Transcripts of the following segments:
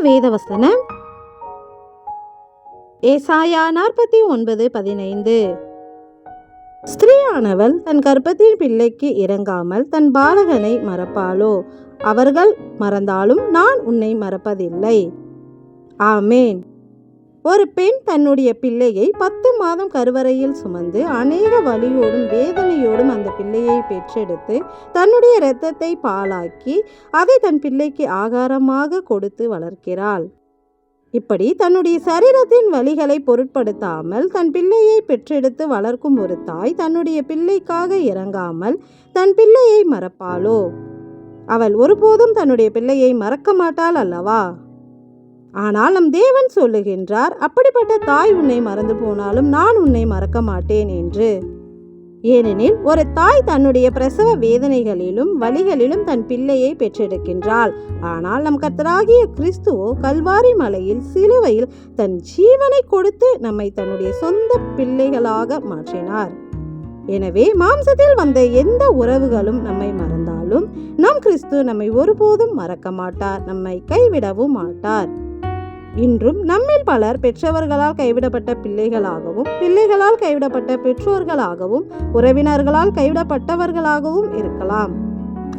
வேத வசனம் ஏசாயா 49:15. ஸ்திரீயானவள் தன் கர்ப்பத்தின் பிள்ளைக்கு இறங்காமல் தன் பாலகனை மறப்பாளோ? அவர்கள் மறந்தாலும் நான் உன்னை மறப்பதில்லை. ஆமேன். ஒரு பெண் தன்னுடைய பிள்ளையை 10 மாதம் கருவறையில் சுமந்து அநேக வலியோடும் வேதனையோடும் அந்த பிள்ளையை பெற்றெடுத்து தன்னுடைய இரத்தத்தை பாலாக்கி அதை தன் பிள்ளைக்கு ஆகாரமாக கொடுத்து வளர்க்கிறாள். இப்படி தன்னுடைய சரீரத்தின் வலிகளை பொருட்படுத்தாமல் தன் பிள்ளையை பெற்றெடுத்து வளர்க்கும் ஒரு தாய் தன்னுடைய பிள்ளைக்காக இறங்காமல் தன் பிள்ளையை மறப்பாளோ? அவள் ஒருபோதும் தன்னுடைய பிள்ளையை மறக்க மாட்டாள் அல்லவா? ஆனால் நம் தேவன் சொல்லுகின்றார், அப்படிப்பட்ட தாய் உன்னை மறந்து போனாலும் நான் உன்னை மறக்க மாட்டேன் என்று. ஏனெனில் ஒரு தாய் தன்னுடைய பிரசவ வேதனைகளிலும் வலிகளிலும் தன் பிள்ளையை பெற்றெடுக்கின்றாள். ஆனால் நம் கர்த்தராகிய கிறிஸ்துவோ கல்வாரி மலையில் சிலுவையில் தன் ஜீவனை கொடுத்து நம்மை தன்னுடைய சொந்த பிள்ளைகளாக மாற்றினார். எனவே மாம்சத்தில் வந்த எந்த உறவுகளும் நம்மை மறந்தாலும் நம் கிறிஸ்து நம்மை ஒருபோதும் மறக்க மாட்டார், நம்மை கைவிடவும் மாட்டார். இன்றும் நம்மில் பலர் பெற்றவர்களால் கைவிடப்பட்ட பிள்ளைகளாகவும் பிள்ளைகளால் கைவிடப்பட்ட பெற்றோர்களாகவும் உறவினர்களால் கைவிடப்பட்டவர்களாகவும் இருக்கலாம்.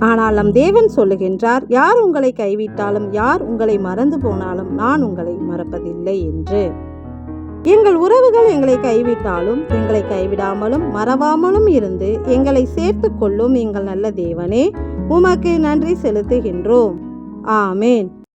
ஆனால் நம் தேவன் சொல்லுகின்றார், யார் உங்களை கைவிட்டாலும் யார் உங்களை மறந்து போனாலும் நான் உங்களை மறப்பதில்லை என்று. எங்கள் உறவுகள் எங்களை கைவிட்டாலும் எங்களை கைவிடாமலும் மறவாமலும் இருந்து எங்களை சேர்த்து கொள்ளும் எங்கள் நல்ல தேவனே, உமக்கு நன்றி செலுத்துகின்றோம். ஆமேன்.